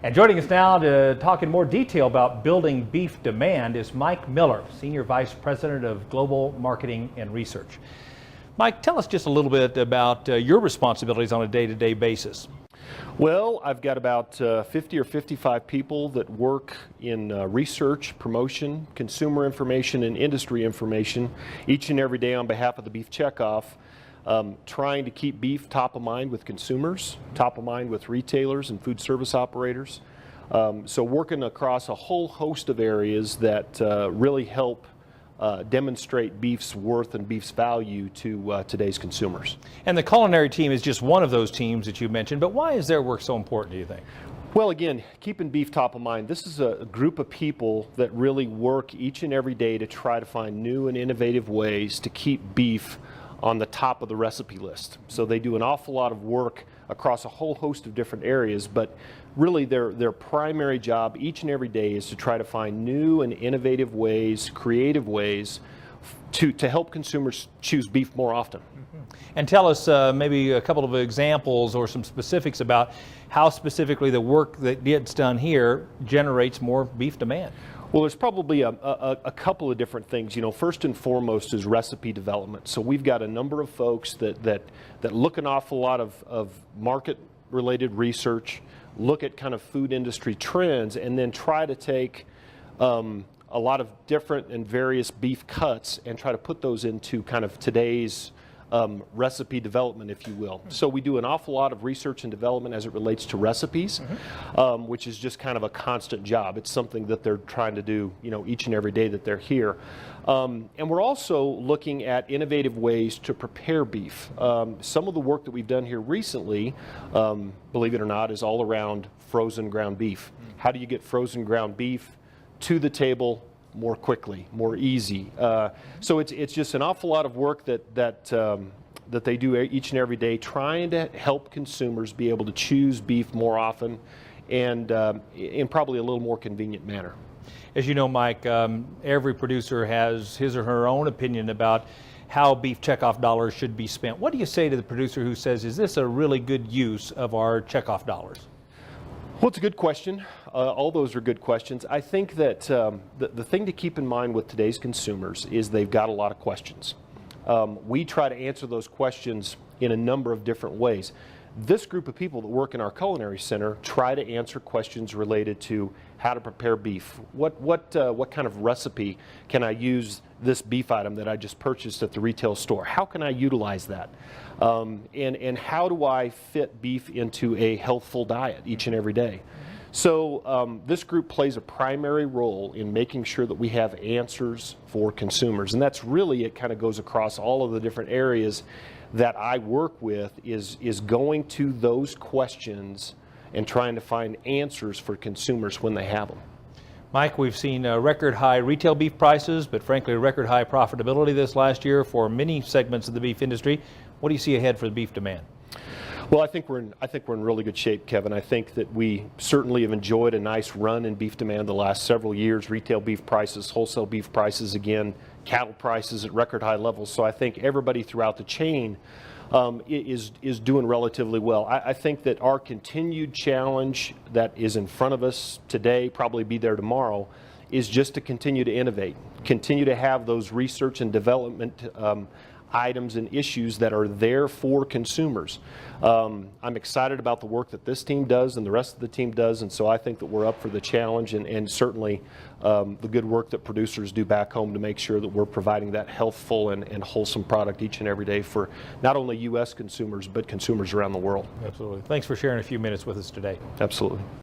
And joining us now to talk in more detail about building beef demand is Mike Miller, Senior Vice President of Global Marketing and Research. Mike, tell us just a little bit about your responsibilities on a day-to-day basis. Well, I've got about 50 or 55 people that work in research, promotion, consumer information, and industry information each and every day on behalf of the Beef Checkoff, trying to keep beef top of mind with consumers, top of mind with retailers and food service operators. So working across a whole host of areas that really help demonstrate beef's worth and beef's value to today's consumers. And the Culinary Team is just one of those teams that you mentioned, but why is their work so important, do you think? Well, again, keeping beef top of mind. This is a group of people that really work each and every day to try to find new and innovative ways to keep beef on the top of the recipe list. So they do an awful lot of work across a whole host of different areas, but really their primary job each and every day is to try to find new and innovative ways, creative ways to help consumers choose beef more often. And tell us maybe a couple of examples or some specifics about how specifically the work that gets done here generates more beef demand. Well, there's probably a couple of different things. You know, first and foremost is recipe development. So we've got a number of folks that look an awful lot of market-related research, look at kind of food industry trends, and then try to take a lot of different and various beef cuts and try to put those into kind of today's recipe development, if you will. So we do an awful lot of research and development as it relates to recipes, which is just kind of a constant job. It's something that they're trying to do, you know, each and every day that they're here. And we're also looking at innovative ways to prepare beef. Some of the work that we've done here recently, believe it or not, is all around frozen ground beef. How do you get frozen ground beef to the table more quickly, more easy? So it's just an awful lot of work that they do each and every day, trying to help consumers be able to choose beef more often and in probably a little more convenient manner. As you know, Mike, every producer has his or her own opinion about how beef checkoff dollars should be spent. What do you say to the producer who says, is this a really good use of our checkoff dollars? Well, it's a good question. All those are good questions. I think that the thing to keep in mind with today's consumers is they've got a lot of questions. We try to answer those questions in a number of different ways. This group of people that work in our Culinary Center try to answer questions related to how to prepare beef. What kind of recipe can I use this beef item that I just purchased at the retail store? How can I utilize that? And how do I fit beef into a healthful diet each and every day? So this group plays a primary role in making sure that we have answers for consumers. And that's really, it kind of goes across all of the different areas that I work with, is going to those questions and trying to find answers for consumers when they have them. Mike, we've seen record high retail beef prices, but frankly record high profitability this last year for many segments of the beef industry. What do you see ahead for the beef demand? Well, I think we're in really good shape, Kevin. I think that we certainly have enjoyed a nice run in beef demand the last several years. Retail beef prices, wholesale beef prices, again, cattle prices at record high levels. So I think everybody throughout the chain is doing relatively well. I think that our continued challenge that is in front of us today, probably be there tomorrow, is just to continue to innovate, continue to have those research and development items and issues that are there for consumers. I'm excited about the work that this team does and the rest of the team does, and so I think that we're up for the challenge, and certainly the good work that producers do back home to make sure that we're providing that healthful and wholesome product each and every day for not only U.S. consumers, but consumers around the world. Absolutely. Thanks for sharing a few minutes with us today. Absolutely.